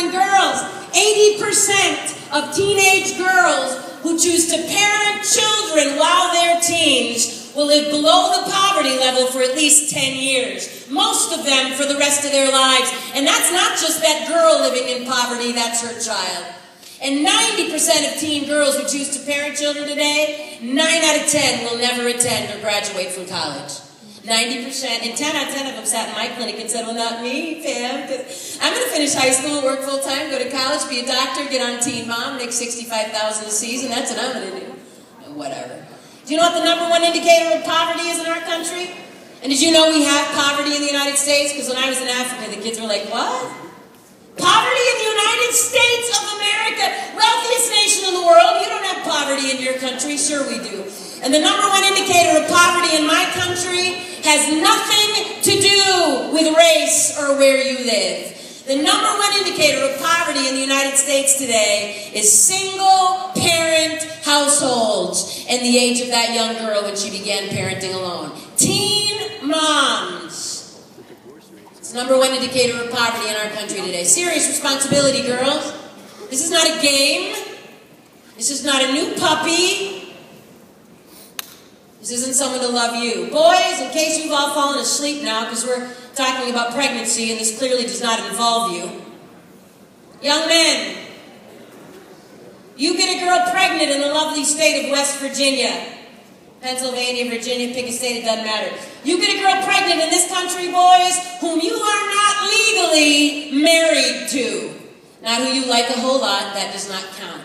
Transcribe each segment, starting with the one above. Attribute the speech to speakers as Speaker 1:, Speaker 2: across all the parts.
Speaker 1: and girls. 80% of teenage girls who choose to parent children while they're teens will live below the poverty level for at least 10 years. Most of them for the rest of their lives. And that's not just that girl living in poverty, that's her child. And 90% of teen girls who choose to parent children today, 9 out of 10 will never attend or graduate from college. 90%, and 10 out of 10 of them sat in my clinic and said, well, not me, Pam, because I'm going to finish high school, work full-time, go to college, be a doctor, get on Teen Mom, make $65,000 a season. That's what I'm going to do. Whatever. Do you know what the #1 indicator of poverty is in our country? And did you know we have poverty in the United States? Because when I was in Africa, the kids were like, what? Poverty in the United States of America, wealthiest nation in the world. You don't have poverty in your country. Sure we do. And the #1 indicator of poverty in my country has nothing to do with race or where you live. The #1 indicator of poverty in the United States today is single-parent households and the age of that young girl when she began parenting alone. Teen moms. It's the #1 indicator of poverty in our country today. Serious responsibility, girls. This is not a game. This is not a new puppy. This isn't someone to love you. Boys, in case you've all fallen asleep now, because we're talking about pregnancy and this clearly does not involve you. Young men, you get a girl pregnant in the lovely state of West Virginia, Pennsylvania, Virginia, pick a state, it doesn't matter. You get a girl pregnant in this country, boys, whom you are not legally married to. Not who you like a whole lot, that does not count.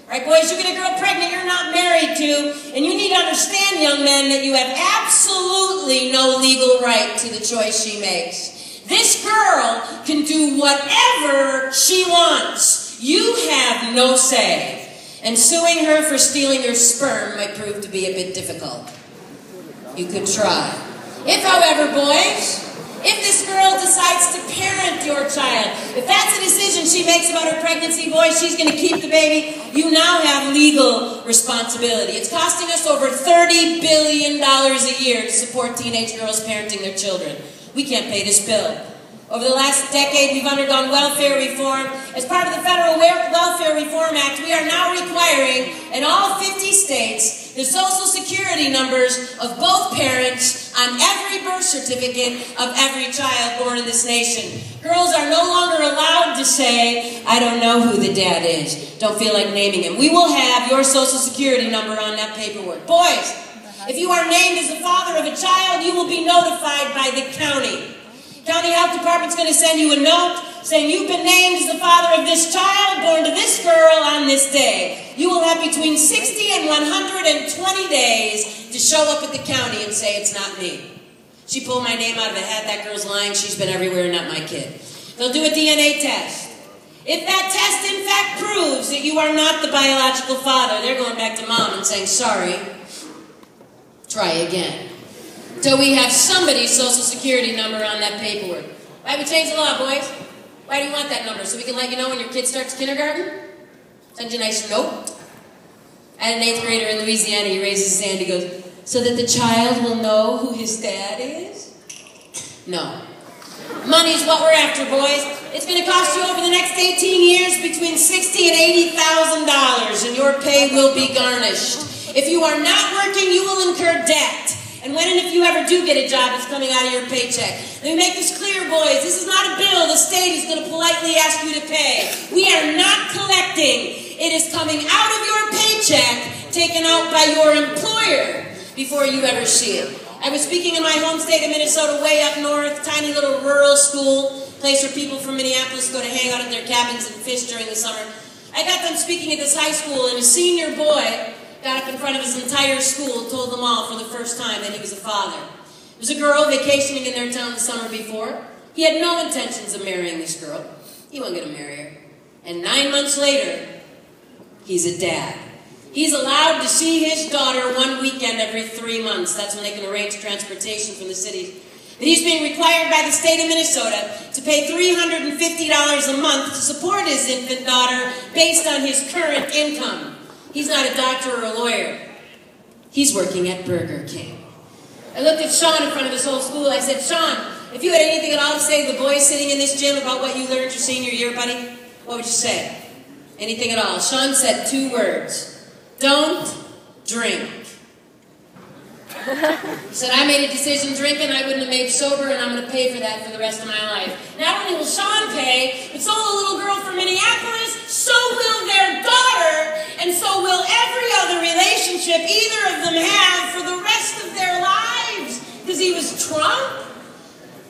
Speaker 1: Right, boys, you get a girl pregnant you're not married to, and you need to understand, young men, that you have absolutely no legal right to the choice she makes. This girl can do whatever she wants. You have no say. And suing her for stealing your sperm might prove to be a bit difficult. You could try. If, however, boys, if this girl decides to parent your child, if that's a decision she makes about her pregnancy, boys, she's going to keep the baby, you now have legal responsibility. It's costing us over $30 billion a year to support teenage girls parenting their children. We can't pay this bill. Over the last decade, we've undergone welfare reform. As part of the Federal Welfare Reform Act, we are now requiring in all 50 states the Social Security numbers of both parents on every birth certificate of every child born in this nation. Girls are no longer allowed to say, I don't know who the dad is. Don't feel like naming him. We will have your Social Security number on that paperwork. Boys, if you are named as the father of a child, you will be notified by the county. County Health Department's going to send you a note saying you've been named as the father of this child born to this girl on this day. You will have between 60 and 120 days to show up at the county and say it's not me. She pulled my name out of a hat. That girl's lying. She's been everywhere, not my kid. They'll do a DNA test. If that test in fact proves that you are not the biological father, they're going back to mom and saying, sorry, try again. So we have somebody's Social Security number on that paperwork. Why we change the law, boys? Why do you want that number? So we can let you know when your kid starts kindergarten? Send you a nice note? I had an 8th grader in Louisiana. He raises his hand. He goes, so that the child will know who his dad is? No. Money's what we're after, boys. It's going to cost you over the next 18 years between $60,000 and $80,000, and your pay will be garnished. If you are not working, you will incur debt. And when and if you ever do get a job, it's coming out of your paycheck. Let me make this clear, boys. This is not a bill the state is going to politely ask you to pay. We are not collecting. It is coming out of your paycheck, taken out by your employer before you ever see it. I was speaking in my home state of Minnesota, way up north, tiny little rural school, place where people from Minneapolis go to hang out at their cabins and fish during the summer. I got done speaking at this high school, and a senior boy got up in front of his entire school, told them all for the first time that he was a father. It was a girl vacationing in their town the summer before. He had no intentions of marrying this girl. He wasn't going to marry her. And 9 months later, he's a dad. He's allowed to see his daughter one weekend every 3 months. That's when they can arrange transportation from the city. But he's being required by the state of Minnesota to pay $350 a month to support his infant daughter based on his current income. He's not a doctor or a lawyer. He's working at Burger King. I looked at Sean in front of his whole school. I said, Sean, if you had anything at all to say to the boys sitting in this gym about what you learned your senior year, buddy, what would you say? Anything at all. Sean said 2 words. Don't drink. He said, I made a decision drinking I wouldn't have made sober, and I'm going to pay for that for the rest of my life. Not only will Sean pay, but so will a little girl from Minneapolis, so will their daughter, and so will every other relationship either of them have for the rest of their lives. Because he was drunk?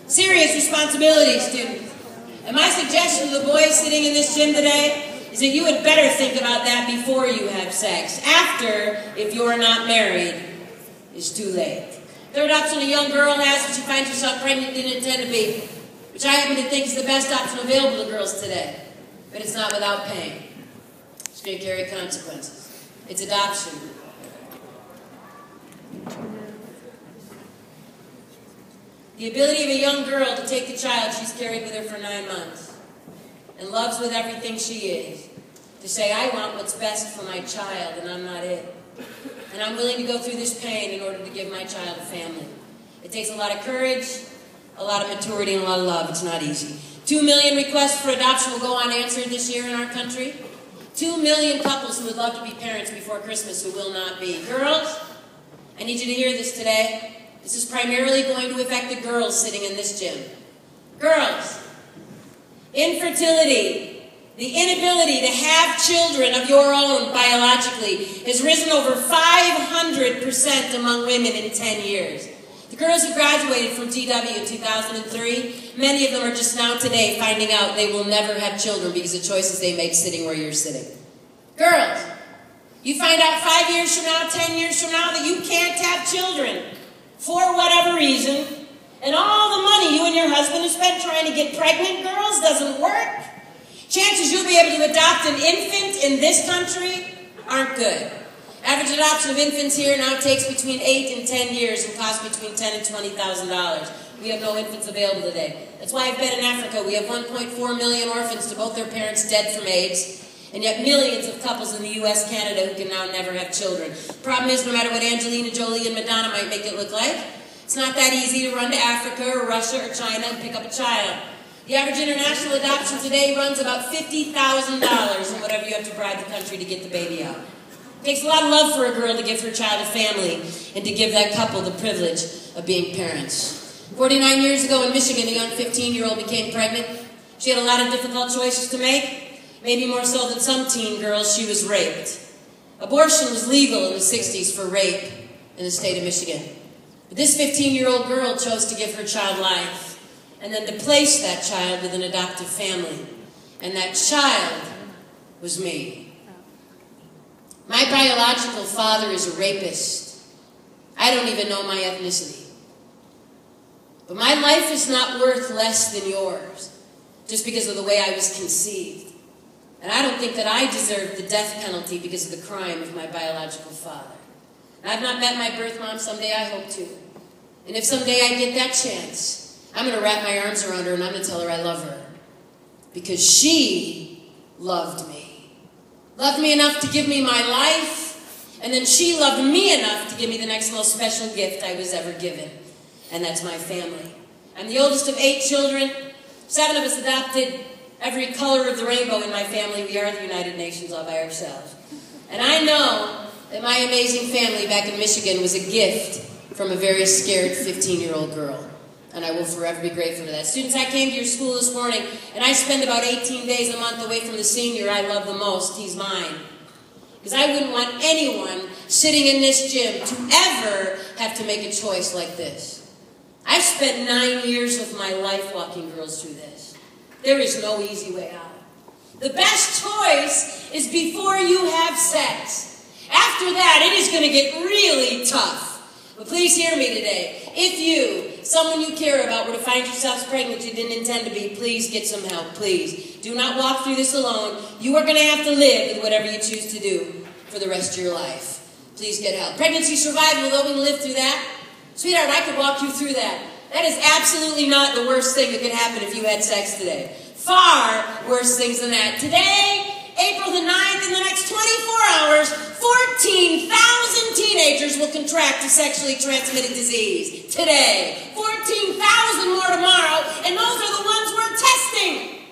Speaker 1: Serious responsibility, students. And my suggestion to the boys sitting in this gym today is that you had better think about that before you have sex. After, if you're not married, is too late. Third option a young girl has when she finds herself pregnant didn't intend to be, which I happen to think is the best option available to girls today. But it's not without pain. It's going to carry consequences. It's adoption. The ability of a young girl to take the child she's carried with her for 9 months and loves with everything she is, to say, I want what's best for my child and I'm not it. And I'm willing to go through this pain in order to give my child a family. It takes a lot of courage, a lot of maturity, and a lot of love. It's not easy. 2 million requests for adoption will go unanswered this year in our country. 2 million couples who would love to be parents before Christmas who will not be. Girls, I need you to hear this today. This is primarily going to affect the girls sitting in this gym. Girls, infertility, the inability to have children of your own biologically has risen over 500% among women in 10 years. The girls who graduated from TW in 2003, many of them are just now today finding out they will never have children because of choices they make sitting where you're sitting. Girls, you find out 5 years from now, 10 years from now that you can't have children for whatever reason, and all the money you and your husband have spent trying to get pregnant girls doesn't work. Chances you'll be able to adopt an infant in this country aren't good. Average adoption of infants here now takes between 8 and 10 years and costs between $10,000 and $20,000. We have no infants available today. That's why I've been in Africa. We have 1.4 million orphans to both their parents dead from AIDS, and yet millions of couples in the U.S., Canada who can now never have children. Problem is, no matter what Angelina Jolie and Madonna might make it look like, it's not that easy to run to Africa or Russia or China and pick up a child. The average international adoption today runs about $50,000 and whatever you have to bribe the country to get the baby out. It takes a lot of love for a girl to give her child a family and to give that couple the privilege of being parents. 49 years ago in Michigan, a young 15-year-old became pregnant. She had a lot of difficult choices to make. Maybe more so than some teen girls, she was raped. Abortion was legal in the 60s for rape in the state of Michigan. But this 15-year-old girl chose to give her child life and then to place that child with an adoptive family. And that child was me. My biological father is a rapist. I don't even know my ethnicity. But my life is not worth less than yours just because of the way I was conceived. And I don't think that I deserve the death penalty because of the crime of my biological father. And I've not met my birth mom. Someday I hope to. And if someday I get that chance, I'm going to wrap my arms around her and I'm going to tell her I love her. Because she loved me. Loved me enough to give me my life. And then she loved me enough to give me the next most special gift I was ever given. And that's my family. I'm the oldest of 8 children. 7 of us adopted every color of the rainbow in my family. We are the United Nations all by ourselves. And I know that my amazing family back in Michigan was a gift from a very scared 15-year-old girl. And I will forever be grateful for that. Students, I came to your school this morning, and I spend about 18 days a month away from the senior I love the most. He's mine. Because I wouldn't want anyone sitting in this gym to ever have to make a choice like this. I've spent 9 years of my life walking girls through this. There is no easy way out. The best choice is before you have sex. After that, it is going to get really tough. But please hear me today. If you, someone you care about, were to find yourselves pregnant you didn't intend to be, please get some help, please. Do not walk through this alone. You are going to have to live with whatever you choose to do for the rest of your life. Please get help. Pregnancy survival, though we live through that. Sweetheart, I could walk you through that. That is absolutely not the worst thing that could happen if you had sex today. Far worse things than that. Today, April the 9th, in the next 24 hours, 14,000 teenagers will contract a sexually transmitted disease. Today. 14,000 more tomorrow, and those are the ones we're testing.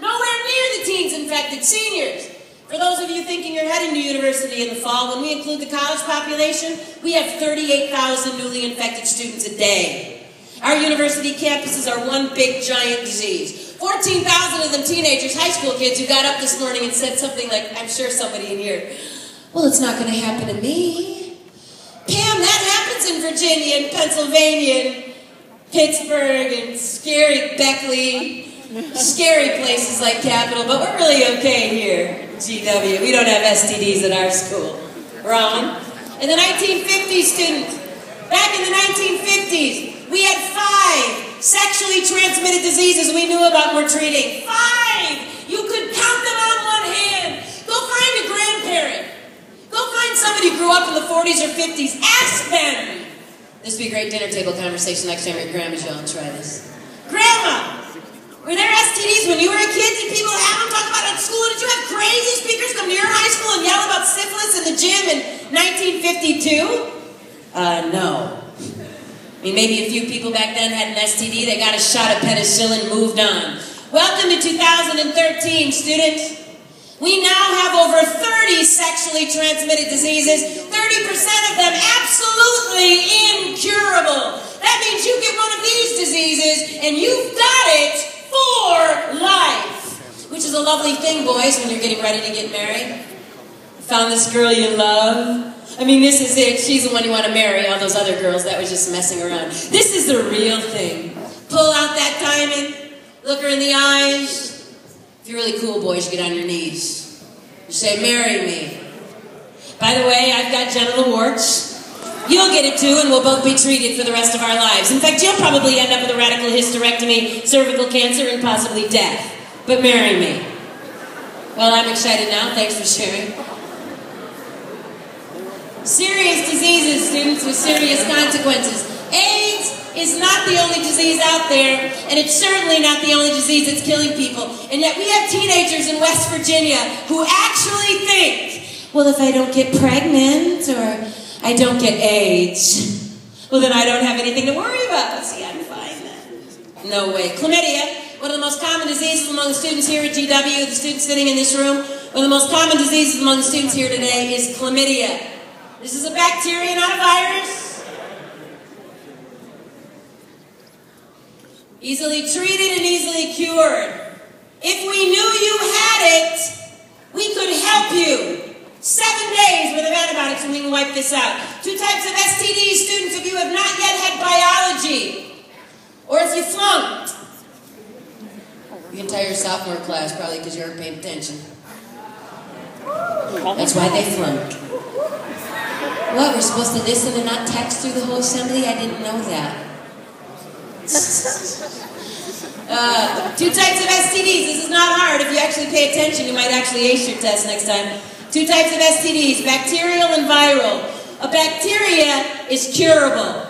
Speaker 1: Nowhere near the teens and infected seniors. For those of you thinking you're heading to university in the fall, when we include the college population, we have 38,000 newly infected students a day. Our university campuses are one big giant disease. 14,000 of them teenagers, high school kids, who got up this morning and said something like, I'm sure somebody in here, well, it's not going to happen to me. Pam, that happens in Virginia and Pennsylvania and Pittsburgh and scary Beckley, scary places like Capitol, but we're really okay here. GW. We don't have STDs at our school. Wrong. In the 1950s, students, back in the 1950s, we had 5 sexually transmitted diseases we knew about and were treating. 5! You could count them on one hand. Go find a grandparent. Go find somebody who grew up in the 40s or 50s. Ask them. This would be a great dinner table conversation next time you're at Grandma's. Y'all try this. Grandma! Were there STDs when you were a kid? Did people have them talk about it at school? Did you have crazy speakers come to your high school and yell about syphilis in the gym in 1952? No. I mean, maybe a few people back then had an STD, they got a shot of penicillin, moved on. Welcome to 2013, students. We now have over 30 sexually transmitted diseases, 30% of them absolutely incurable. That means you get one of these diseases and you've got it for life, which is a lovely thing, boys, when you're getting ready to get married. Found this girl you love. I mean, this is it. She's the one you want to marry. All those other girls, that was just messing around. This is the real thing. Pull out that diamond, look her in the eyes. If you're really cool, boys, you get on your knees. You say, marry me. By the way, I've got genital warts. You'll get it too, and we'll both be treated for the rest of our lives. In fact, you'll probably end up with a radical hysterectomy, cervical cancer, and possibly death. But marry me. Well, I'm excited now. Thanks for sharing. Serious diseases, students, with serious consequences. AIDS is not the only disease out there, and it's certainly not the only disease that's killing people. And yet we have teenagers in West Virginia who actually think, well, if I don't get pregnant, or I don't get AIDS, well, then I don't have anything to worry about. See, I'm fine then. No way. Chlamydia, one of the most common diseases among the students here at GW, the students sitting in this room, one of the most common diseases among the students here today is chlamydia. This is a bacteria, not a virus. Easily treated and easily cured. If we knew you had it, we could help you. 7 days worth of antibiotics and we can wipe this out. 2 types of STDs, students, if you have not yet had biology, or if you flunked. You can tell your sophomore class, probably because you aren't paying attention. That's why they flunked. What, we're supposed to listen and not text through the whole assembly? I didn't know that. 2 types of STDs. This is not hard. If you actually pay attention, you might actually ace your test next time. 2 types of STDs, bacterial and viral. A bacteria is curable.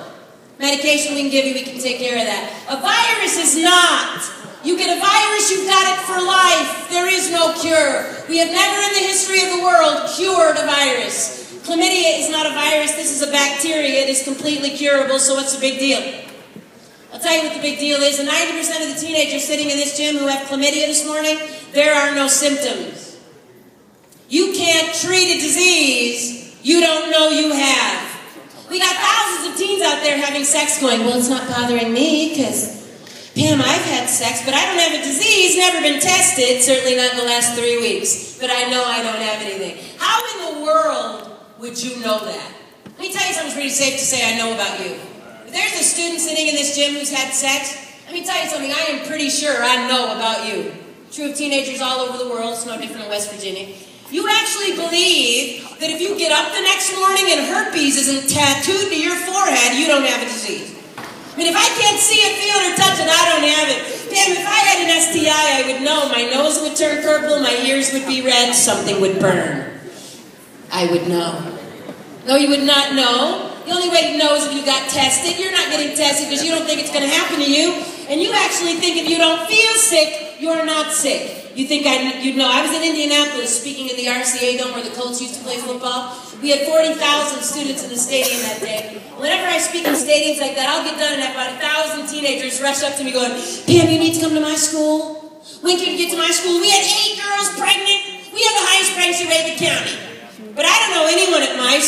Speaker 1: Medication we can give you, we can take care of that. A virus is not. You get a virus, you've got it for life. There is no cure. We have never in the history of the world cured a virus. Chlamydia is not a virus, this is a bacteria. It is completely curable, so what's the big deal? I'll tell you what the big deal is. The 90% of the teenagers sitting in this gym who have chlamydia this morning, there are no symptoms. You can't treat a disease you don't know you have. We got thousands of teens out there having sex going, well, it's not bothering me because, Pam, I've had sex, but I don't have a disease, never been tested, certainly not in the last 3 weeks, but I know I don't have anything. How in the world would you know that? Let me tell you something pretty safe to say I know about you. If there's a student sitting in this gym who's had sex, let me tell you something I am pretty sure I know about you. True of teenagers all over the world, it's no different in West Virginia. You actually believe that if you get up the next morning and herpes isn't tattooed to your forehead, you don't have a disease. I mean, if I can't see it, feel it, or touch it, I don't have it. Damn, if I had an STI, I would know. My nose would turn purple, my ears would be red, something would burn. I would know. No, you would not know. The only way to know is if you got tested. You're not getting tested because you don't think it's going to happen to you. And you actually think if you don't feel sick, you're not sick. You think you'd know. I was in Indianapolis speaking at the RCA Dome where the Colts used to play football. We had 40,000 students in the stadium that day. Whenever I speak in stadiums like that, I'll get done and have about 1,000 teenagers rush up to me going, Pam, you need to come to my school. When can you get to my school? We had 8 girls pregnant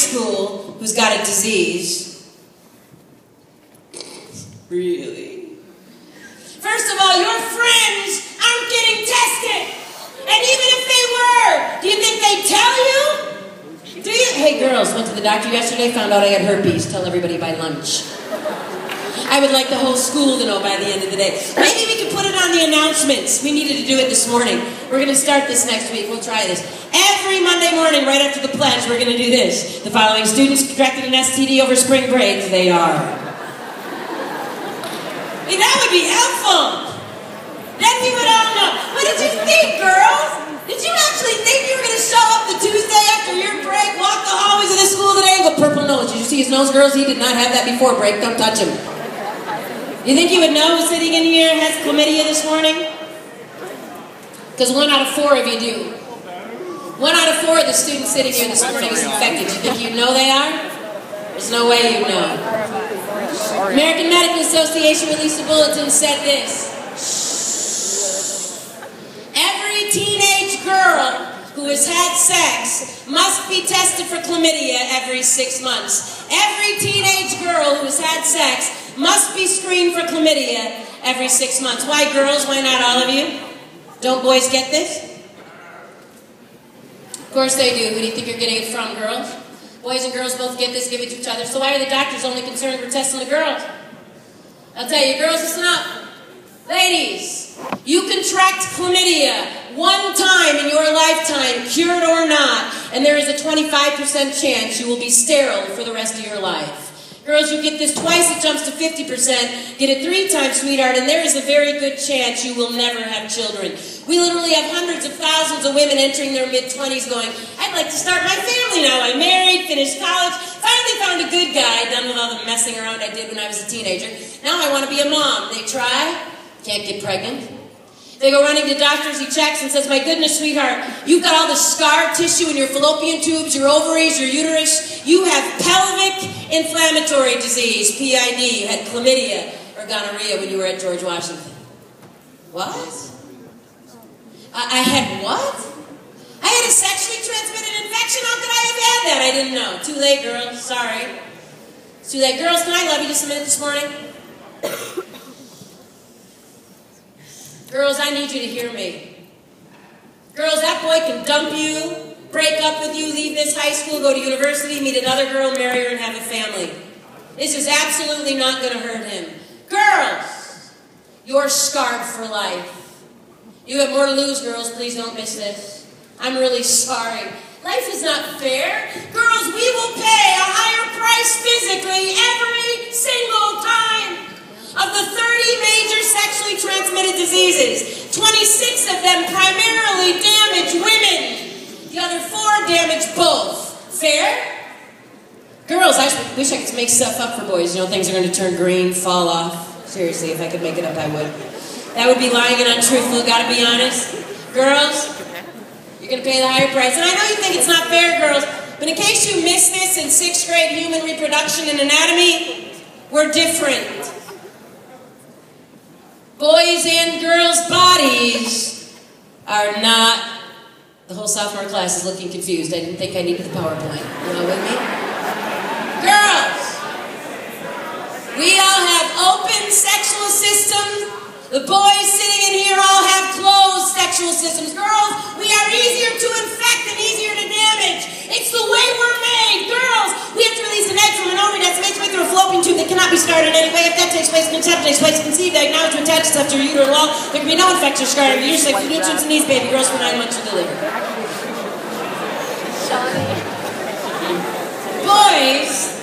Speaker 1: school who's got a disease. Really? First of all, your friends aren't getting tested. And even if they were, do you think they'd tell you? Do you? Hey girls, went to the doctor yesterday, found out I had herpes. Tell everybody by lunch. I would like the whole school to know by the end of the day. Maybe we could put it on the announcements. We needed to do it this morning. We're going to start this next week. We'll try this. Every Monday morning, right after the pledge, we're going to do this. The following students contracted an STD over spring break. They are. Hey, that would be helpful. Then we would all know. What did you think, girls? Did you actually think you were going to show up the Tuesday after your break, walk the hallways of the school today, and go purple nose? Did you see his nose, girls? He did not have that before break. Don't touch him. You think you would know who's sitting in here has chlamydia this morning? Because 1 out of 4 of you do. 1 out of 4 of the students sitting here this morning is infected. You think you know they are? There's no way you know. American Medical Association released a bulletin, said this. Every teenage girl who has had sex must be tested for chlamydia every 6 months. Every teenage girl who has had sex must be screened for chlamydia every 6 months. Why girls? Why not all of you? Don't boys get this? Of course they do. Who do you think you're getting it from, girls? Boys and girls both get this, give it to each other. So why are the doctors only concerned with testing the girls? I'll tell you, girls, listen up. Ladies, you contract chlamydia 1 time in your lifetime, cured or not, and there is a 25% chance you will be sterile for the rest of your life. Girls, you get this twice, it jumps to 50%. Get it 3 times, sweetheart, and there is a very good chance you will never have children. We literally have hundreds of thousands of women entering their mid-20s going, I'd like to start my family now. I'm married, finished college, finally found a good guy, done with all the messing around I did when I was a teenager. Now I want to be a mom. They try, can't get pregnant. They go running to doctors, he checks and says, my goodness, sweetheart, you've got all the scar tissue in your fallopian tubes, your ovaries, your uterus. You have pelvic inflammatory disease, PID. You had chlamydia or gonorrhea when you were at George Washington. What? I had what? I had a sexually transmitted infection? How could I have had that? I didn't know. Too late, girls. Sorry. It's too late. Girls, can I love you just a minute this morning? Girls, I need you to hear me. Girls, that boy can dump you, break up with you, leave this high school, go to university, meet another girl, marry her, and have a family. This is absolutely not going to hurt him. Girls, you're scarred for life. You have more to lose, girls. Please don't miss this. I'm really sorry. Life is not fair. Girls, we will pay a higher price physically every single time. Of the 30 major sexually transmitted diseases, 26 of them primarily damage women. The other 4 damage both. Fair? Girls, I wish I could make stuff up for boys. You know, things are going to turn green, fall off. Seriously, if I could make it up, I would. That would be lying and untruthful, gotta be honest. Girls, you're going to pay the higher price. And I know you think it's not fair, girls, but in case you missed this in 6th grade human reproduction and anatomy, we're different. Boys and girls' bodies are not... The whole sophomore class is looking confused. I didn't think I needed the PowerPoint. You know with me? Girls! We all have open sexual systems. The boys sitting in here all have closed sexual systems. Girls, we are easier to infect and easier to damage. It's the way we're made. Girls, we have to release an egg from an ovary that's made through a fallopian tube that cannot be started anyway. If that takes place, conception takes place, conceived egg, now to attach itself to your uterine wall. There can be no infection, scarring, uterus, like nutrients and needs, baby girls for 9 months to deliver. Boys,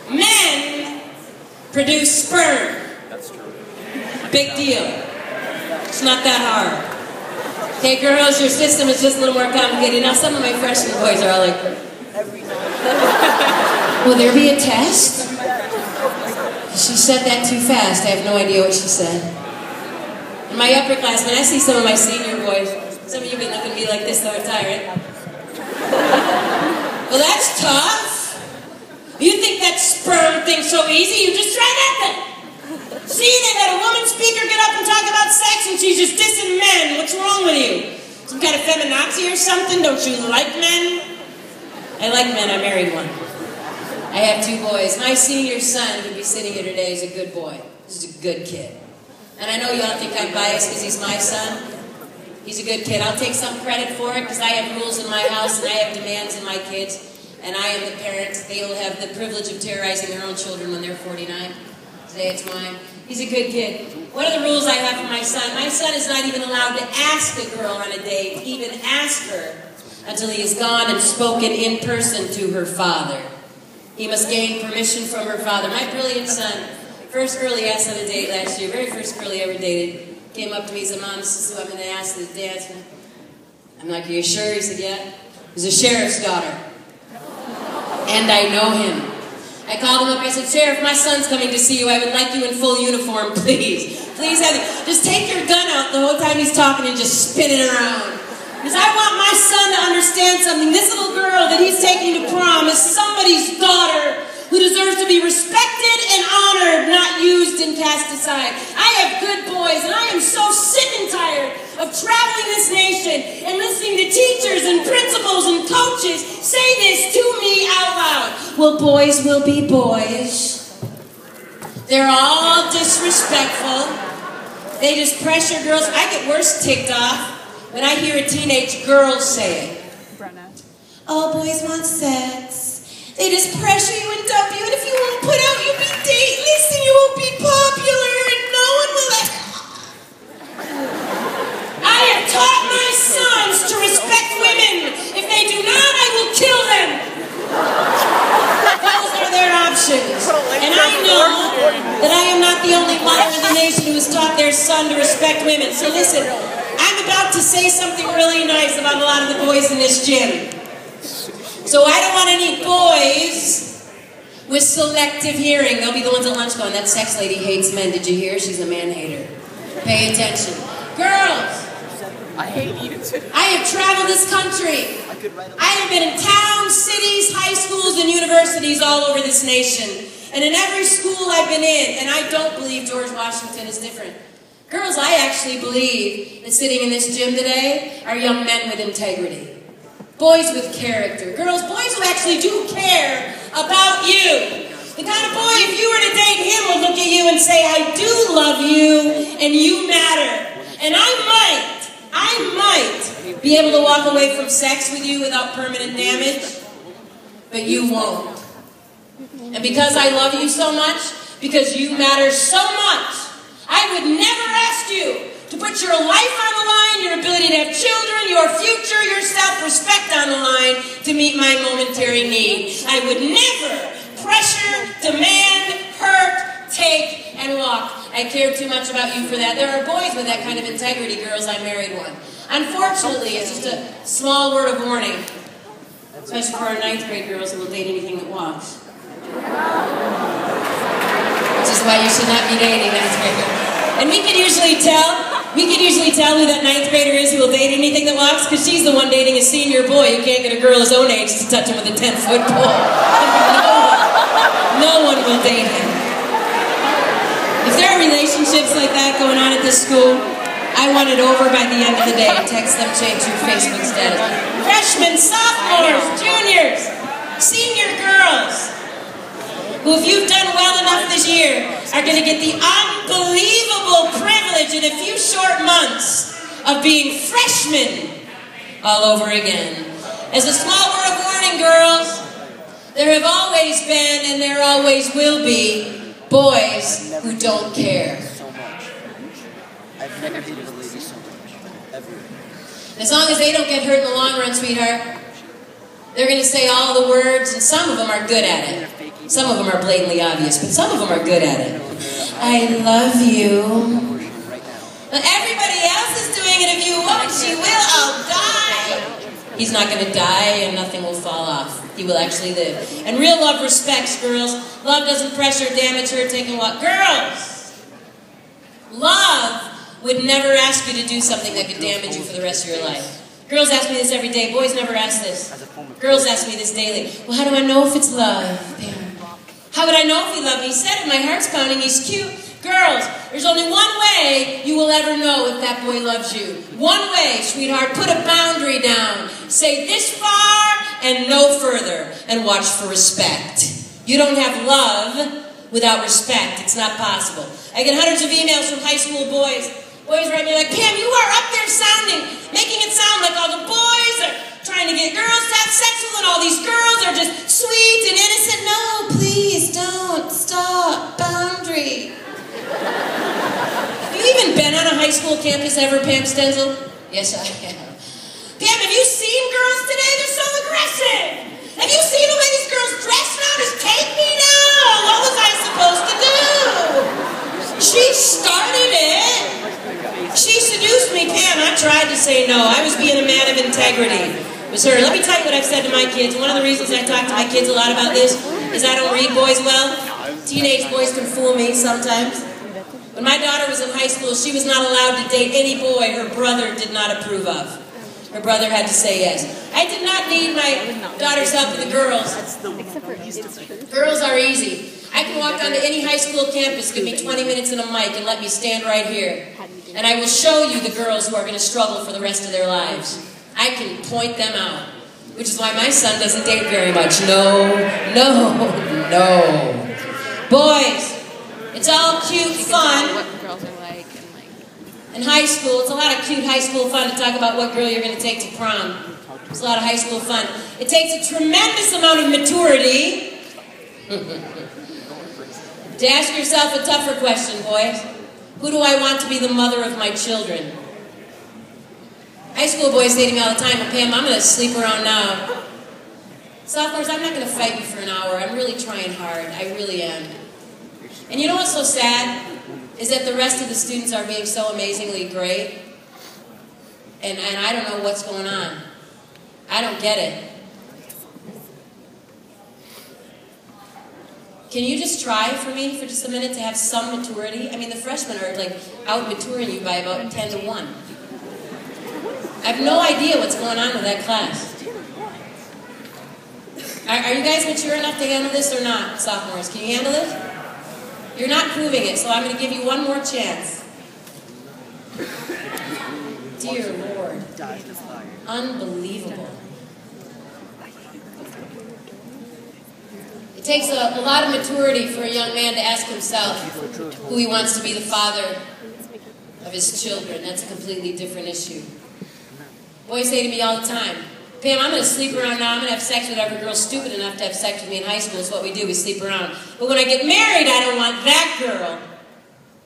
Speaker 1: men produce sperm. Big deal. It's not that hard. Okay, girls, your system is just a little more complicated. Now, some of my freshman boys are all like, will there be a test? She said that too fast. I have no idea what she said. In my upperclassmen, I see some of my senior boys. Some of you may look at me like this, though, it's tyrant. Well, that's tough. You think that sperm thing's so easy? You just try that then. See, they had a woman speaker get up and talk about sex and she's just dissing men. What's wrong with you? Some kind of feminazi or something? Don't you like men? I like men. I married one. I have 2 boys. My senior son, who'd be sitting here today, is a good boy. He's a good kid. And I know you don't think I'm biased because he's my son. He's a good kid. I'll take some credit for it because I have rules in my house and I have demands in my kids. And I am the parent. They will have the privilege of terrorizing their own children when they're 49. Today it's mine. He's a good kid. What are the rules I have for my son? My son is not even allowed to ask a girl on a date, even ask her, until he has gone and spoken in person to her father. He must gain permission from her father. My brilliant son, first girl he asked on a date last year, very first girl he ever dated, came up to me and said, Mom, this is who I'm going to ask to dance. I'm like, are you sure? He said, yeah. He's a sheriff's daughter. And I know him. I called him up, I said, Sheriff, my son's coming to see you. I would like you in full uniform, please. Please have it. Just take your gun out the whole time he's talking and just spin it around. Because I want my son to understand something. This little girl that he's taking to prom is somebody's daughter who deserves to be respected and honored, not used and cast aside. I have good boys, and I am so sick and tired of traveling this nation and listening to teachers and principals and coaches say this to me out loud. Well, boys will be boys. They're all disrespectful. They just pressure girls. I get worse ticked off when I hear a teenage girl say it. All boys want sex. They just pressure you and dump you, and if you won't put out, you'll be dateless, and you won't be popular, and no one will ever... I have taught my sons to respect women. If they do not, I will kill them. Those are their options. And I know that I am not the only mother in the nation who has taught their son to respect women. So listen, I'm about to say something really nice about a lot of the boys in this gym. So I don't want any boys with selective hearing. They'll be the ones at lunch going, that sex lady hates men. Did you hear? She's a man hater. Pay attention. Girls,
Speaker 2: I hate you too.
Speaker 1: I have traveled this country. I have been in towns, cities, high schools, and universities all over this nation. And in every school I've been in, and I don't believe George Washington is different. Girls, I actually believe that sitting in this gym today are young men with integrity. Boys with character. Girls, boys who actually do care about you. The kind of boy, if you were to date him, would look at you and say, I do love you, and you matter. And I might be able to walk away from sex with you without permanent damage, but you won't. And because I love you so much, because you matter so much, I would never ask you to put your life on the line, your ability to have children, your future, your self-respect on the line to meet my momentary need. I would never pressure, demand, hurt, take, and walk. I care too much about you for that. There are boys with that kind of integrity, girls. I married one. Unfortunately, it's just a small word of warning, especially for our 9th grade girls who will date anything that walks. Which is why you should not be dating 9th grade girls. And we can usually tell who that 9th grader is who will date anything that walks, because she's the one dating a senior boy who can't get a girl his own age to touch him with a 10-foot pole. No one will date him. If there are relationships like that going on at this school, I want it over by the end of the day. Text them, change your Facebook status. Freshmen, sophomores, juniors, senior girls, who, if you've done well enough this year, are going to get the unbelievable privilege in a few short months of being freshmen all over again. As a small word of warning, girls, there have always been and there always will be boys who don't care.
Speaker 2: I've never hated a lady so much. Ever.
Speaker 1: As long as they don't get hurt in the long run, sweetheart, they're going to say all the words, and some of them are good at it. Some of them are blatantly obvious, but some of them are good at it. I love you. But everybody else is doing it. If you won't, she will. I'll die. He's not going to die, and nothing will fall off. He will actually live. And real love respects, girls. Love doesn't pressure, damage, hurt, take, and walk. Girls! Love would never ask you to do something that could damage you for the rest of your life. Girls ask me this every day. Boys never ask this. Girls ask me this daily. Well, how do I know if it's love, Pam? How would I know if he loved me? He said it, my heart's pounding, he's cute. Girls, there's only one way you will ever know if that boy loves you. One way, sweetheart. Put a boundary down. down. Say this far and no further, and watch for respect. You don't have love without respect. It's not possible. I get hundreds of emails from high school boys. Boys write me like, Pam, you are up there making it sound like all the boys are trying to get girls to have sex with, and all these girls are just sweet and innocent. No, please don't. Stop. Boundary. Have you even been on a high school campus ever, Pam Stenzel? Yes, I have. Pam, have you seen girls today? They're so aggressive. Have you seen the way these girls dress now? Just take me now. What was I supposed to do? She started it. She seduced me, Pam. I tried to say no. I was being a man of integrity. But sir, let me tell you what I've said to my kids. One of the reasons I talk to my kids a lot about this is I don't read boys well. Teenage boys can fool me sometimes. When my daughter was in high school, she was not allowed to date any boy her brother did not approve of. Her brother had to say yes. I did not need my daughter's help with the girls. Girls are easy. I can walk onto any high school campus, give me 20 minutes and a mic, and let me stand right here. And I will show you the girls who are going to struggle for the rest of their lives. I can point them out. Which is why my son doesn't date very much. No, no, no. Boys, it's all cute fun. In high school, it's a lot of cute high school fun to talk about what girl you're going to take to prom. It's a lot of high school fun. It takes a tremendous amount of maturity to ask yourself a tougher question, boys. Who do I want to be the mother of my children? High school boys say to me all the time, Pam, I'm going to sleep around now. Sophomores, I'm not going to fight you for an hour. I'm really trying hard. I really am. And you know what's so sad? Is that the rest of the students are being so amazingly great. And I don't know what's going on. I don't get it. Can you just try for me for just a minute to have some maturity? I mean, the freshmen are like out-maturing you by about 10 to 1. I have no idea what's going on with that class. Are you guys mature enough to handle this or not, sophomores? Can you handle it? You're not proving it, so I'm going to give you one more chance. Dear Lord. Unbelievable. It takes a lot of maturity for a young man to ask himself who he wants to be the father of his children. That's a completely different issue. Boys say to me all the time, Pam, I'm going to sleep around now. I'm going to have sex with every girl stupid enough to have sex with me in high school. It's what we do. We sleep around. But when I get married, I don't want that girl.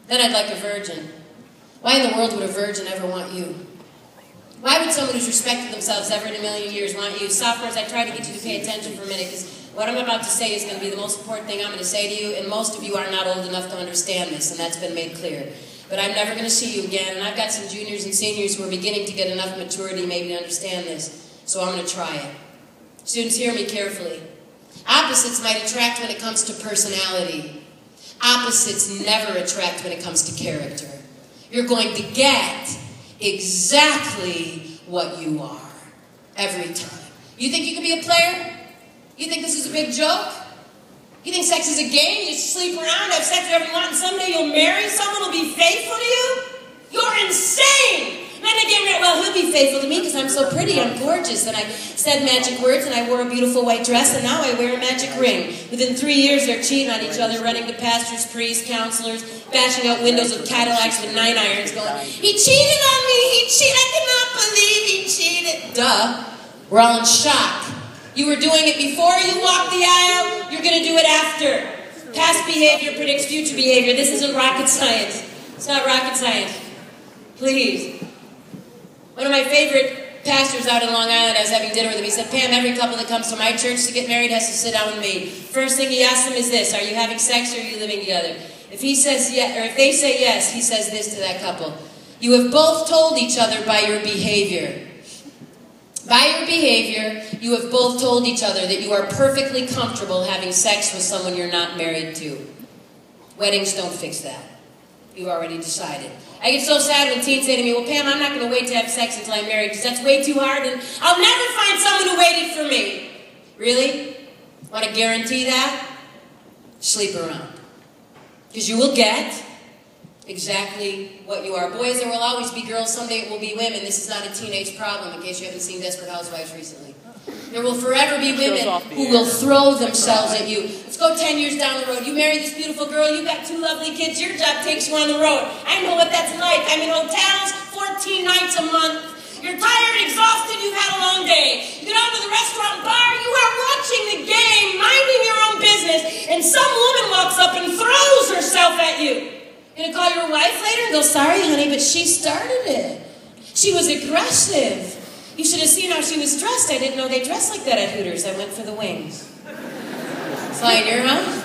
Speaker 1: Then I'd like a virgin. Why in the world would a virgin ever want you? Why would someone who's respected themselves ever in a million years want you? Sophomores, I tried to get you to pay attention for a minute because what I'm about to say is going to be the most important thing I'm going to say to you, and most of you are not old enough to understand this, and that's been made clear. But I'm never going to see you again, and I've got some juniors and seniors who are beginning to get enough maturity maybe to understand this. So I'm going to try it. Students, hear me carefully. Opposites might attract when it comes to personality. Opposites never attract when it comes to character. You're going to get exactly what you are every time. You think you can be a player? You think this is a big joke? You think sex is a game? You just sleep around, have sex with everyone, you want, and someday you'll marry someone who'll be faithful to you? You're insane! And then they get married. Well, he'll be faithful to me because I'm so pretty, I'm gorgeous, and I said magic words, and I wore a beautiful white dress, and now I wear a magic ring. Within 3 years, they're cheating on each other, running to pastors, priests, counselors, bashing out windows of Cadillacs with 9-irons, going, he cheated on me, he cheated, I cannot believe he cheated. Duh. We're all in shock. You were doing it before you walked the aisle, you're going to do it after. Past behavior predicts future behavior. This isn't rocket science. It's not rocket science. Please. One of my favorite pastors out in Long Island, I was having dinner with him. He said, Pam, every couple that comes to my church to get married has to sit down with me. First thing he asks them is this: are you having sex or are you living together? If he says yes, or if they say yes, he says this to that couple: you have both told each other by your behavior. By your behavior, you have both told each other that you are perfectly comfortable having sex with someone you're not married to. Weddings don't fix that. You've already decided. I get so sad when teens say to me, well, Pam, I'm not going to wait to have sex until I'm married because that's way too hard and I'll never find someone who waited for me. Really? Want to guarantee that? Sleep around. Because you will get exactly what you are. Boys, there will always be girls. Someday it will be women. This is not a teenage problem, in case you haven't seen Desperate Housewives recently. There will forever be women who will throw themselves at you. Let's go 10 years down the road. You marry this beautiful girl. You got 2 lovely kids. Your job takes you on the road. I know what that's like. I'm in hotels 14 nights a month. You're tired, exhausted, you've had a long day. You get out to the restaurant bar, you are watching the game, minding your own business, and some woman walks up and throws herself at you. You're going to call your wife later and go, sorry, honey, but she started it. She was aggressive. You should have seen how she was dressed. I didn't know they dressed like that at Hooters. I went for the wings. Fly in your house?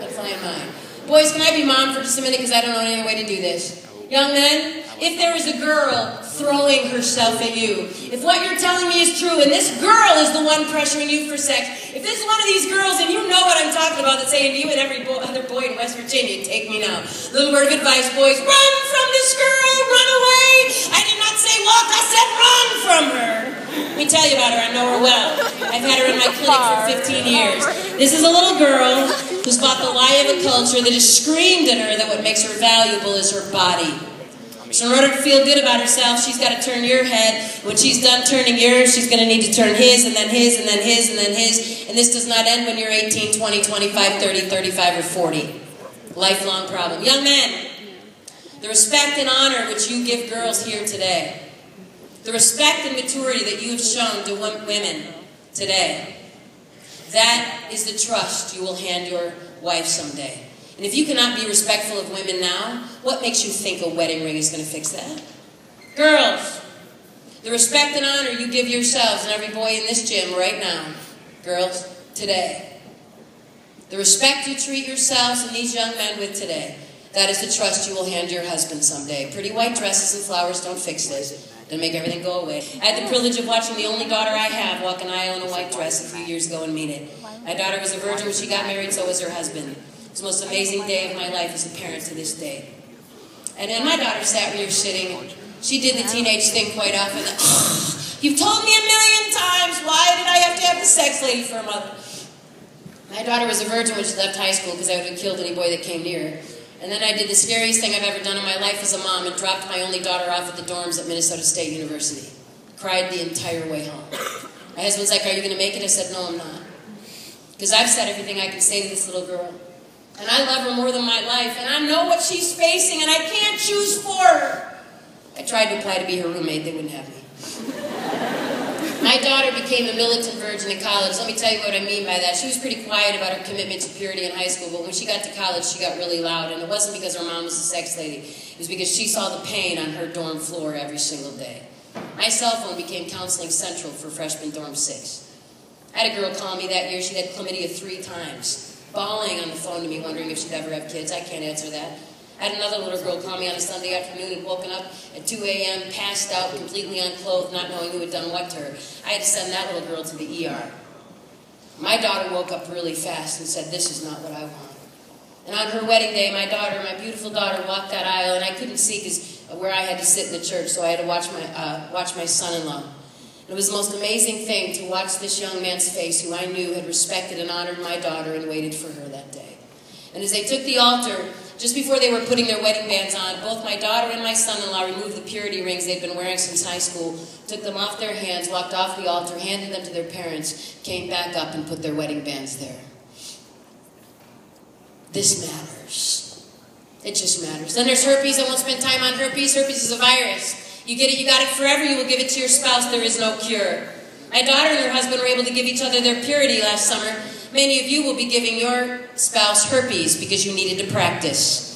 Speaker 1: I'd fly in mine. Boys, can I be mom for just a minute because I don't know any other way to do this? Young men, if there is a girl throwing herself at you, if what you're telling me is true, and this girl is the one pressuring you for sex, if this is one of these girls, and you know what I'm talking about, that's saying to you and every other boy in West Virginia, take me now. Little word of advice, boys, run from this girl, run away. I did not say walk, I said run from her. Let me tell you about her, I know her well. I've had her in my clinic for 15 years. This is a little girl who's bought the lie of a culture that has screamed at her that what makes her valuable is her body. So in order to feel good about herself, she's got to turn your head. When she's done turning yours, she's going to need to turn his, and then his, and then his, and then his. And this does not end when you're 18, 20, 25, 30, 35, or 40. Lifelong problem. Young men, the respect and honor which you give girls here today, the respect and maturity that you have shown to women today, that is the trust you will hand your wife someday. And if you cannot be respectful of women now, what makes you think a wedding ring is going to fix that? Girls, the respect and honor you give yourselves and every boy in this gym right now, girls, today. The respect you treat yourselves and these young men with today, that is the trust you will hand your husband someday. Pretty white dresses and flowers don't fix this. Don't make everything go away. I had the privilege of watching the only daughter I have walk an aisle in a white dress a few years ago and mean it. My daughter was a virgin when she got married, so was her husband. It's the most amazing day of my life as a parent to this day. And then my daughter sat where you're sitting. She did the teenage thing quite often. You've told me a million times, why did I have to have the sex lady for a mother? My daughter was a virgin when she left high school because I would have killed any boy that came near her. And then I did the scariest thing I've ever done in my life as a mom and dropped my only daughter off at the dorms at Minnesota State University. Cried the entire way home. My husband's like, are you going to make it? I said, no, I'm not. Because I've said everything I can say to this little girl. And I love her more than my life, and I know what she's facing, and I can't choose for her. I tried to apply to be her roommate. They wouldn't have me. My daughter became a militant virgin in college. Let me tell you what I mean by that. She was pretty quiet about her commitment to purity in high school, but when she got to college, she got really loud, and it wasn't because her mom was a sex lady. It was because she saw the pain on her dorm floor every single day. My cell phone became counseling central for freshman dorm 6. I had a girl call me that year. She had chlamydia 3 times. Bawling on the phone to me, wondering if she'd ever have kids. I can't answer that. I had another little girl call me on a Sunday afternoon and woken up at 2 a.m., passed out, completely unclothed, not knowing who had done what to her. I had to send that little girl to the ER. My daughter woke up really fast and said, this is not what I want. And on her wedding day, my daughter, my beautiful daughter, walked that aisle, and I couldn't see because where I had to sit in the church, so I had to watch my son-in-law. It was the most amazing thing to watch this young man's face who I knew had respected and honored my daughter and waited for her that day. And as they took the altar, just before they were putting their wedding bands on, both my daughter and my son-in-law removed the purity rings they'd been wearing since high school, took them off their hands, walked off the altar, handed them to their parents, came back up and put their wedding bands there. This matters. It just matters. Then there's herpes. I won't spend time on herpes. Herpes is a virus. You get it, you got it forever, you will give it to your spouse, there is no cure. My daughter and her husband were able to give each other their purity last summer. Many of you will be giving your spouse herpes because you needed to practice.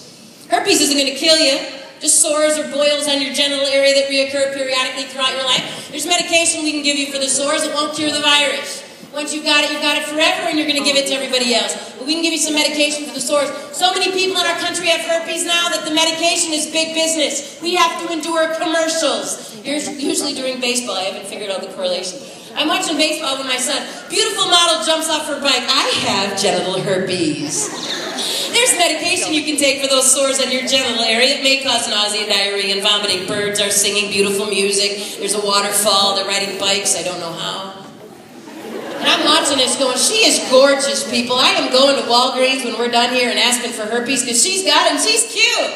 Speaker 1: Herpes isn't going to kill you, just sores or boils on your genital area that reoccur periodically throughout your life. There's medication we can give you for the sores, it won't cure the virus. Once you've got it forever, and you're going to give it to everybody else. But we can give you some medication for the sores. So many people in our country have herpes now that the medication is big business. We have to endure commercials. Usually during baseball, I haven't figured out the correlation. I'm watching baseball with my son. Beautiful model jumps off her bike. I have genital herpes. There's medication you can take for those sores on your genital area. It may cause nausea, diarrhea, and vomiting. Birds are singing beautiful music. There's a waterfall. They're riding bikes. I don't know how. And I'm watching this going, she is gorgeous, people. I am going to Walgreens when we're done here and asking for herpes because she's got it and she's cute.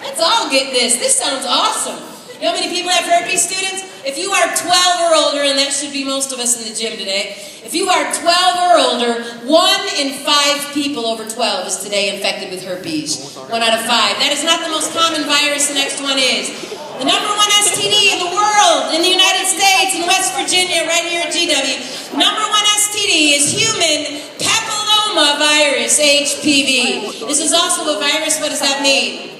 Speaker 1: Let's all get this. This sounds awesome. You know how many people have herpes, students? If you are 12 or older, and that should be most of us in the gym today, if you are 12 or older, 1 in 5 people over 12 is today infected with herpes. 1 out of 5. That is not the most common virus. The next one is. The #1 STD in the world, in the United States, in West Virginia, right here at GW, #1 STD is human papillomavirus, HPV. This is also a virus. What does that mean?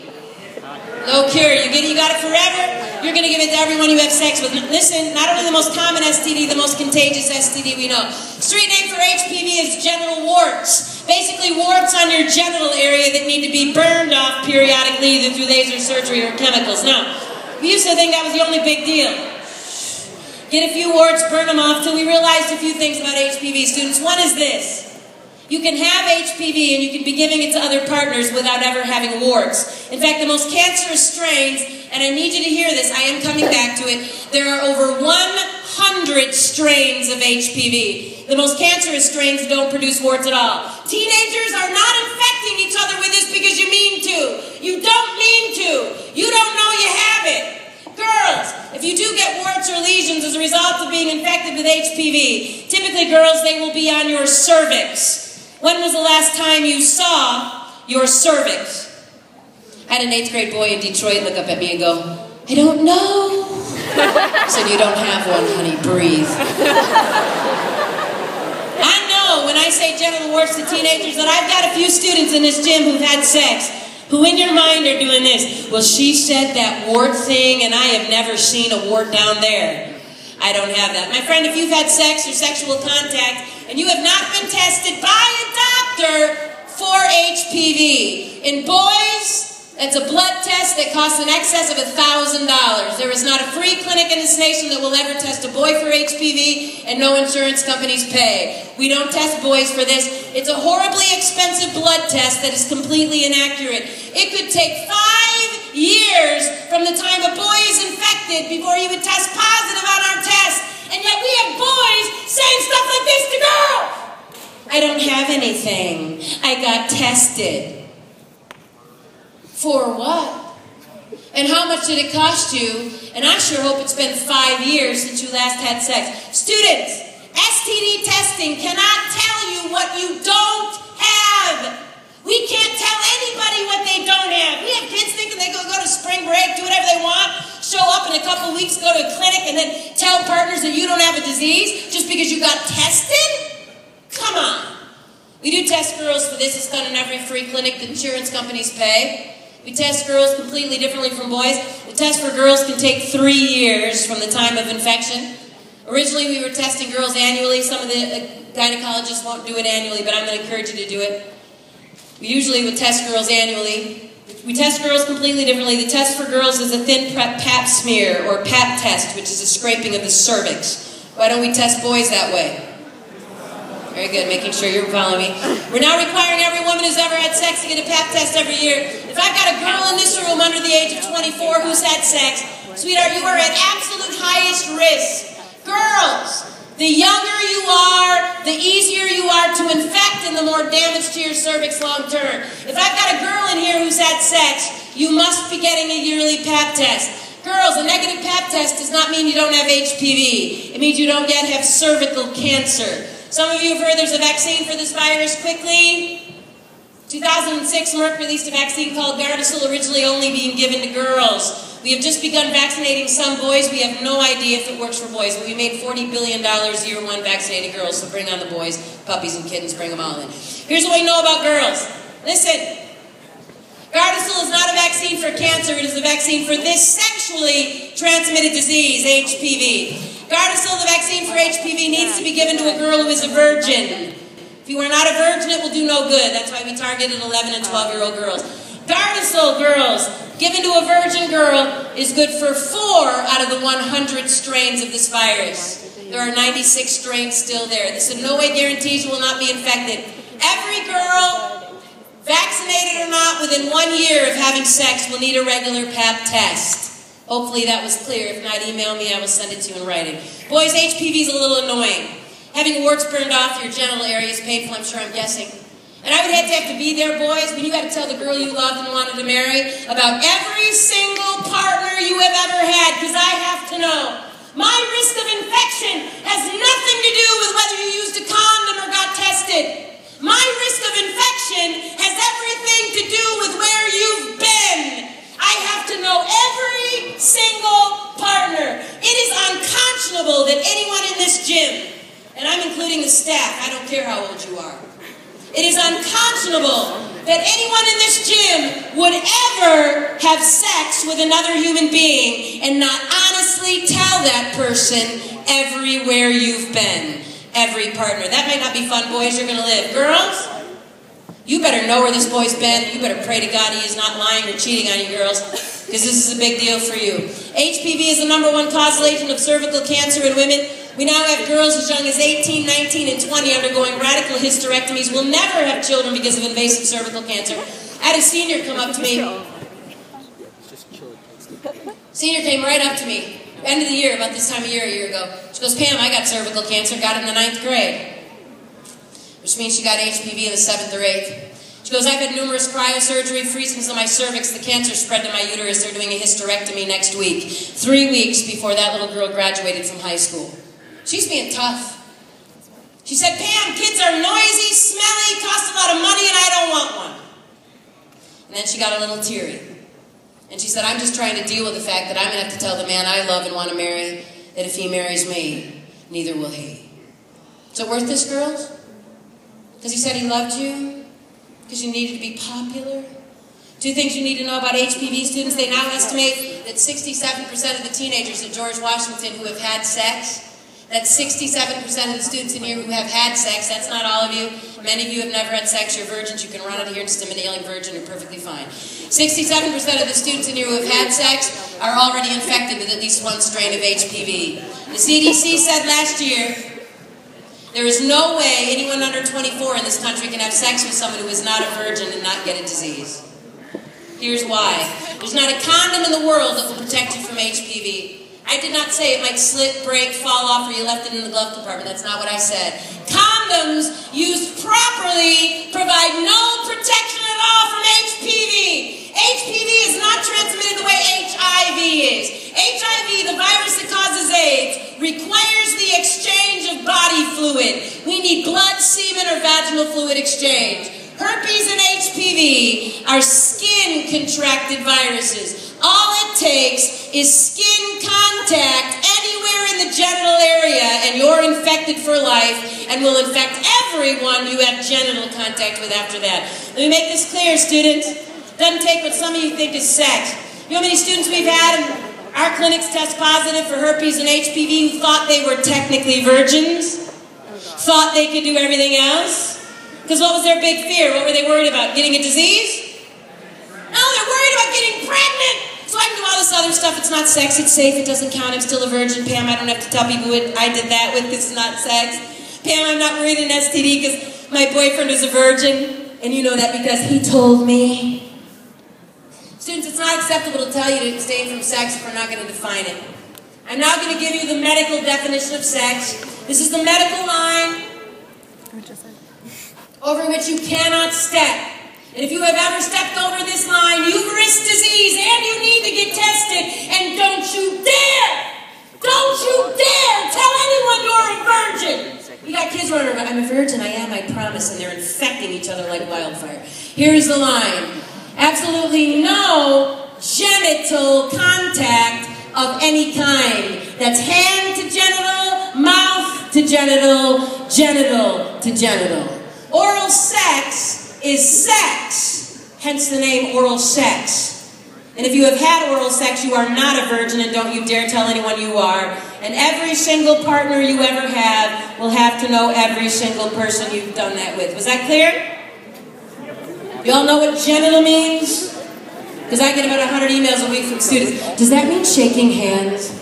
Speaker 1: No cure. You got it forever. You're going to give it to everyone you have sex with. Listen, not only the most common STD, the most contagious STD we know. Street name for HPV is genital warts. Basically, warts on your genital area that need to be burned off periodically, either through laser surgery or chemicals. Now, we used to think that was the only big deal. Get a few warts, burn them off, till we realized a few things about HPV, students. One is this. You can have HPV and you can be giving it to other partners without ever having warts. In fact, the most cancerous strains, and I need you to hear this, I am coming back to it, there are over 100 strains of HPV. The most cancerous strains don't produce warts at all. Teenagers are not infecting each other with this because you mean to. You don't mean to. You don't know you have it. Girls, if you do get warts or lesions as a result of being infected with HPV, typically girls, they will be on your cervix. When was the last time you saw your cervix? I had an 8th grade boy in Detroit look up at me and go, I don't know. I said, you don't have one, honey, breathe. I know when I say genital warts to teenagers that I've got a few students in this gym who've had sex, who in your mind are doing this. Well, she said that wart thing and I have never seen a wart down there. I don't have that. My friend, if you've had sex or sexual contact and you have not been tested by a doctor for HPV, in boys, it's a blood test that costs in excess of $1,000. There is not a free clinic in this nation that will ever test a boy for HPV, and no insurance companies pay. We don't test boys for this. It's a horribly expensive blood test that is completely inaccurate. It could take 5 years from the time a boy is infected before he would test positive on our test, and yet we have boys saying stuff like this to girls. I don't have anything. I got tested. For what? And how much did it cost you? And I sure hope it's been 5 years since you last had sex. Students, STD testing cannot tell you what you don't have. We can't tell anybody what they don't have. We have kids thinking they go to spring break, do whatever they want, show up in a couple weeks, go to a clinic, and then tell partners that you don't have a disease just because you got tested? Come on. We do test girls for this. It's done in every free clinic that insurance companies pay. We test girls completely differently from boys. The test for girls can take 3 years from the time of infection. Originally, we were testing girls annually. Some of the gynecologists won't do it annually, but I'm going to encourage you to do it. We usually would test girls annually. We test girls completely differently. The test for girls is a thin pap smear, or pap test, which is a scraping of the cervix. Why don't we test boys that way? Very good, making sure you're following me. We're now requiring every woman who's ever had sex to get a pap test every year. If I've got a girl in this room under the age of 24 who's had sex, sweetheart, you are at absolute highest risk. Girls, the younger you are, the easier you are to infect and the more damage to your cervix long term. If I've got a girl in here who's had sex, you must be getting a yearly pap test. Girls, a negative pap test does not mean you don't have HPV. It means you don't yet have cervical cancer. Some of you have heard there's a vaccine for this virus. Quickly, 2006, Merck released a vaccine called Gardasil, originally only being given to girls. We have just begun vaccinating some boys. We have no idea if it works for boys, but we made $40 billion year one vaccinating girls, so bring on the boys, puppies and kittens, bring them all in. Here's what we know about girls. Listen, Gardasil is not a vaccine for cancer. It is a vaccine for this sexually transmitted disease, HPV. Gardasil, the vaccine for HPV, needs to be given to a girl who is a virgin. If you are not a virgin, it will do no good. That's why we targeted 11 and 12-year-old girls. Gardasil, girls, given to a virgin girl, is good for 4 out of the 100 strains of this virus. There are 96 strains still there. This in no way guarantees you will not be infected. Every girl, vaccinated or not, within 1 year of having sex will need a regular pap test. Hopefully that was clear. If not, email me. I will send it to you in writing. Boys, HPV is a little annoying. Having warts burned off your genital area is painful, I'm sure, I'm guessing. And I would have to be there, boys, when you had to tell the girl you loved and wanted to marry about every single partner you have ever had, because I have to know. My risk of infection has nothing to do with whether you used a condom or got tested. My risk of infection has everything to do with where you've been. I have to know every single partner. It is unconscionable that anyone in this gym, and I'm including the staff, I don't care how old you are, it is unconscionable that anyone in this gym would ever have sex with another human being and not honestly tell that person everywhere you've been. Every partner. That might not be fun, boys. You're going to live. Girls, you better know where this boy's been. You better pray to God he is not lying or cheating on you, girls, because this is a big deal for you. HPV is the #1 causal agent of cervical cancer in women. We now have girls as young as 18, 19, and 20 undergoing radical hysterectomies. Will never have children because of invasive cervical cancer. I had a senior come up to me. Senior came right up to me. End of the year, about this time of year, a year ago. She goes, Pam, I got cervical cancer, got it in the 9th grade. Which means she got HPV in the 7th or 8th. She goes, I've had numerous cryosurgery, freezings of my cervix, the cancer spread to my uterus, they're doing a hysterectomy next week. 3 weeks before that little girl graduated from high school. She's being tough. She said, Pam, kids are noisy, smelly, cost a lot of money, and I don't want one. And then she got a little teary. And she said, I'm just trying to deal with the fact that I'm going to have to tell the man I love and want to marry that if he marries me, neither will he. Is it worth this, girls? Because he said he loved you? Because you needed to be popular? 2 things you need to know about HPV students. They now estimate that 67% of the teenagers at George Washington who have had sex, that's 67% of the students in here who have had sex. That's not all of you. Many of you have never had sex. You're virgins. You can run out of here and stim an ailing virgin. You're perfectly fine. 67% of the students in here who have had sex are already infected with at least one strain of HPV. The CDC said last year, there is no way anyone under 24 in this country can have sex with someone who is not a virgin and not get a disease. Here's why. There's not a condom in the world that will protect you from HPV. I did not say it might slip, break, fall off, or you left it in the glove compartment. That's not what I said. Condoms used properly provide no protection at all from HPV. HPV is not transmitted the way HIV is. HIV, the virus that causes AIDS, requires the exchange of body fluid. We need blood, semen, or vaginal fluid exchange. Herpes and HPV are skin-contracted viruses. All it takes is skin contact anywhere in the genital area and you're infected for life and will infect everyone you have genital contact with after that. Let me make this clear, students. It doesn't take what some of you think is sex. You know how many students we've had in our clinics test positive for herpes and HPV who thought they were technically virgins? Thought they could do everything else? Because what was their big fear? What were they worried about? Getting a disease? No, they're worried about getting pregnant. So I can do all this other stuff. It's not sex. It's safe. It doesn't count. I'm still a virgin. Pam, I don't have to tell people what I did that with because it's not sex. Pam, I'm not worried an STD because my boyfriend is a virgin. And you know that because he told me. Students, it's not acceptable to tell you to abstain from sex if we're not going to define it. I'm now going to give you the medical definition of sex. This is the medical line over which you cannot step. And if you have ever stepped over this line, you've risked disease and you need to get tested. And don't you dare tell anyone you're a virgin. You got kids running around, I'm a virgin, I am, I promise, and they're infecting each other like wildfire. Here's the line. Absolutely no genital contact of any kind. That's hand to genital, mouth to genital, genital to genital. Oral sex is sex, hence the name oral sex. And if you have had oral sex, you are not a virgin, and don't you dare tell anyone you are. And every single partner you ever have will have to know every single person you've done that with. Was that clear? You all know what genital means? Because I get about 100 emails a week from students. Does that mean shaking hands?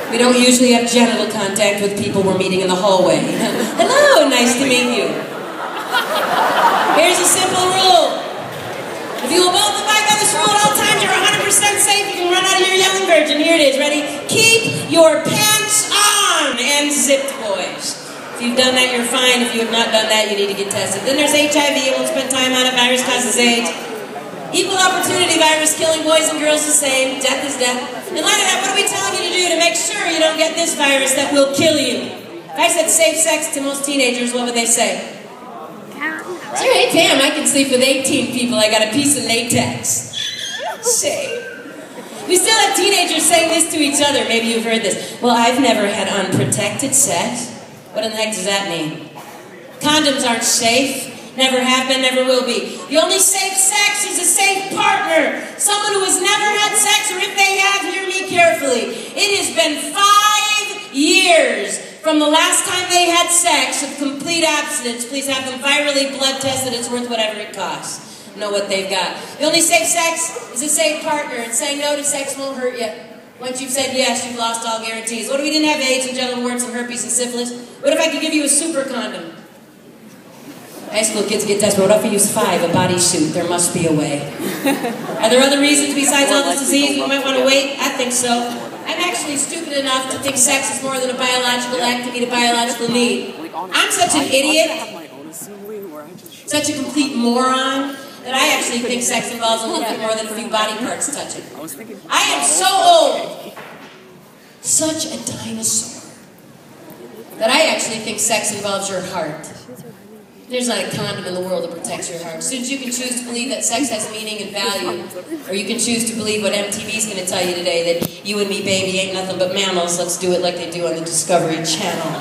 Speaker 1: We don't usually have genital contact with people we're meeting in the hallway. Hello, nice to meet you. Here's a simple rule. If you will both abide by this rule at all times, you're 100% safe. You can run out of your young virgin. Here it is. Ready? Keep your pants on and zipped, boys. If you've done that, you're fine. If you have not done that, you need to get tested. Then there's HIV. You won't spend time on it. Virus causes AIDS. Equal opportunity virus, killing boys and girls the same. Death is death. In light of that, what are we telling you to do to make sure you don't get this virus that will kill you? If I said safe sex to most teenagers, what would they say? Sure, hey Pam, I can sleep with 18 people. I got a piece of latex. Say. We still have teenagers saying this to each other. Maybe you've heard this. Well, I've never had unprotected sex. What in the heck does that mean? Condoms aren't safe. Never have been, never will be. The only safe sex is a safe partner. Someone who has never had sex, or if they have, hear me carefully. It has been 5 years from the last time they had sex of complete abstinence. Please have them virally blood tested. It's worth whatever it costs. Know what they've got. The only safe sex is a safe partner, and saying no to sex won't hurt you. Once you've said yes, you've lost all guarantees. What if we didn't have AIDS and genital warts and herpes and syphilis? What if I could give you a super condom? High school kids get desperate. What if we use 5, a bodysuit? There must be a way. Are there other reasons besides all this disease we might want to wait? I think so. I'm actually stupid enough to think sex is more than a biological act to meet a biological need. I'm such an idiot, such a complete moron, that I actually think sex involves a little bit more than a few body parts touching. I am so old, such a dinosaur, that I actually think sex involves your heart. There's not a condom in the world that protects your heart. As soon as you can choose to believe that sex has meaning and value, or you can choose to believe what MTV's going to tell you today, that you and me, baby, ain't nothing but mammals, let's do it like they do on the Discovery Channel.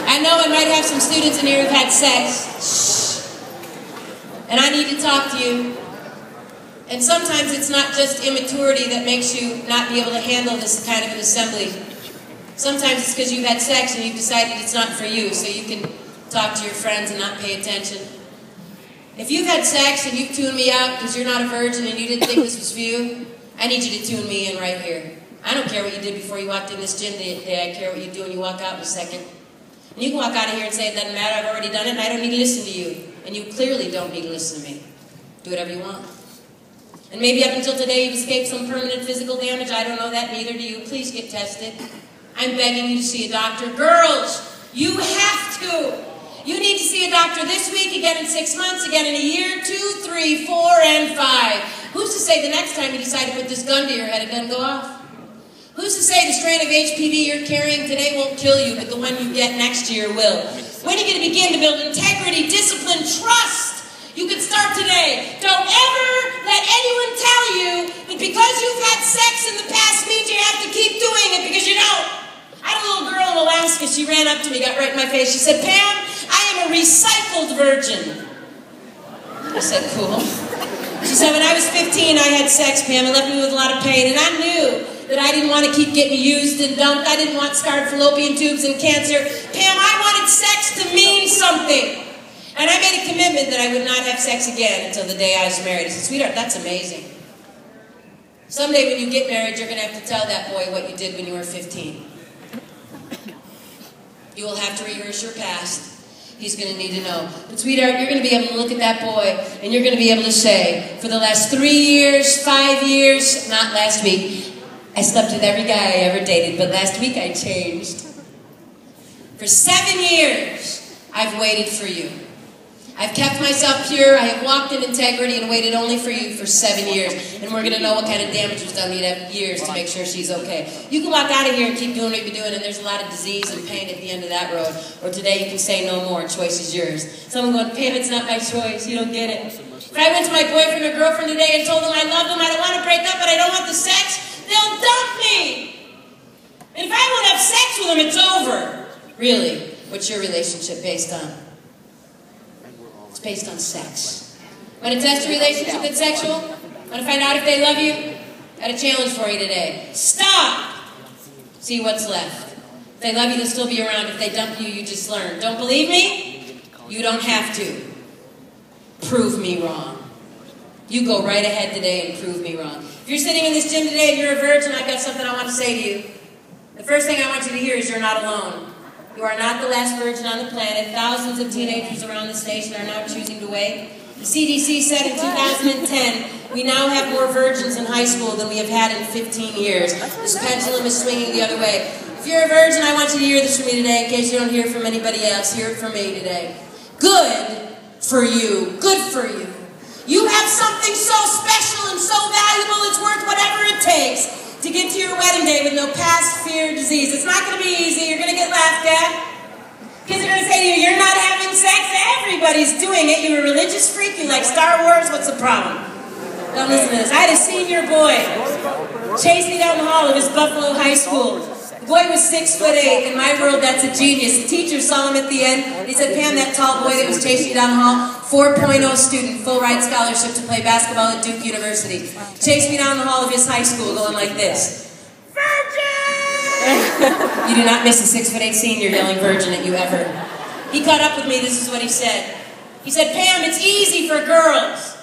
Speaker 1: I know I might have some students in here who've had sex. Shh. And I need to talk to you. And sometimes it's not just immaturity that makes you not be able to handle this kind of an assembly. Sometimes it's because you've had sex and you've decided it's not for you, so you can talk to your friends and not pay attention. If you've had sex and you've tuned me out because you're not a virgin and you didn't think this was for you, I need you to tune me in right here. I don't care what you did before you walked in this gym today. I care what you do when you walk out in a second. And you can walk out of here and say, it doesn't matter, I've already done it, and I don't need to listen to you. And you clearly don't need to listen to me. Do whatever you want. And maybe up until today you've escaped some permanent physical damage. I don't know that, neither do you. Please get tested. I'm begging you to see a doctor. Girls, you have to. You need to see a doctor this week, again in 6 months, again in a year, 2, 3, 4, and 5. Who's to say the next time you decide to put this gun to your head, it doesn't go off? Who's to say the strain of HPV you're carrying today won't kill you, but the one you get next year will? When are you going to begin to build integrity, discipline, trust? You can start today. Don't ever let anyone tell you that because you've had sex in the past means you have to keep doing it, because you don't. I had a little girl in Alaska. She ran up to me, got right in my face. She said, Pam, I am a recycled virgin. I said, cool. She said, when I was 15, I had sex, Pam. It left me with a lot of pain, and I knew that I didn't want to keep getting used and dumped. I didn't want scarred fallopian tubes and cancer. Pam, I wanted sex to mean something. And I made a commitment that I would not have sex again until the day I was married. I said, sweetheart, that's amazing. Someday when you get married, you're going to have to tell that boy what you did when you were 15. You will have to rehearse your past. He's going to need to know. But sweetheart, you're going to be able to look at that boy and you're going to be able to say, for the last 3 years, 5 years, not last week, I slept with every guy I ever dated, but last week I changed. For 7 years, I've waited for you. I've kept myself pure, I have walked in integrity and waited only for you for 7 years. And we're going to know what kind of damage was done. You'd have years to make sure she's okay. You can walk out of here and keep doing what you've been doing, and there's a lot of disease and pain at the end of that road. Or today you can say no more, choice is yours. Someone going, Pam, it's not my choice, you don't get it. If I went to my boyfriend or girlfriend today and told them I love them, I don't want to break up, but I don't want the sex, they'll dump me. And if I won't have sex with them, it's over. Really, what's your relationship based on? It's based on sex. Want to test a relationship that's sexual? Want to find out if they love you? Got a challenge for you today. Stop! See what's left. If they love you, they'll still be around. If they dump you, you just learn. Don't believe me? You don't have to. Prove me wrong. You go right ahead today and prove me wrong. If you're sitting in this gym today and you're a virgin, I've got something I want to say to you. The first thing I want you to hear is you're not alone. You are not the last virgin on the planet. Thousands of teenagers around this nation are now choosing to wait. The CDC said in 2010, we now have more virgins in high school than we have had in 15 years. This pendulum is swinging the other way. If you're a virgin, I want you to hear this from me today, in case you don't hear it from anybody else. Hear it from me today. Good for you. Good for you. You have something so special and so valuable, it's worth whatever it takes to get to your wedding day with no past fear or disease. It's not going to be easy. You're going to get laughed at. Kids are going to say to you, you're not having sex. Everybody's doing it. You're a religious freak. You like Star Wars. What's the problem? Don't listen to this. I had a senior boy chase me down the hall of his Buffalo High School. The boy was 6'8". In my world, that's a genius. The teacher saw him at the end. He said, Pam, that tall boy that was chasing you down the hall, 4.0 student, full ride scholarship to play basketball at Duke University. Chased me down the hall of his high school going like this. Virgin! You do not miss a 6'8" senior yelling virgin at you ever. He caught up with me. This is what he said. He said, Pam, it's easy for girls.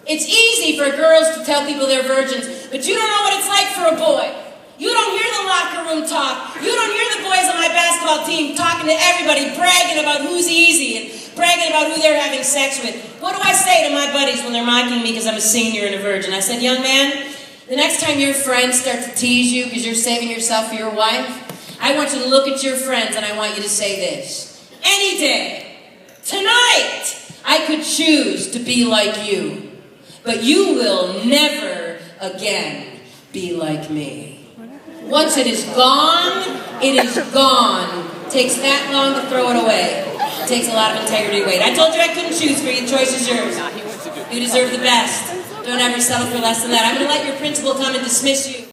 Speaker 1: It's easy for girls to tell people they're virgins, but you don't know what it's like for a boy. You don't hear the locker room talk. You don't hear the boys on my basketball team talking to everybody, bragging about who's easy and bragging about who they're having sex with. What do I say to my buddies when they're mocking me because I'm a senior and a virgin? I said, young man, the next time your friends start to tease you because you're saving yourself for your wife, I want you to look at your friends and I want you to say this. Any day, tonight, I could choose to be like you, but you will never again be like me. Once it is gone, it is gone. It takes that long to throw it away. It takes a lot of integrity to wait. I told you I couldn't choose for you. The choice is yours. You deserve the best. Don't ever settle for less than that. I'm going to let your principal come and dismiss you.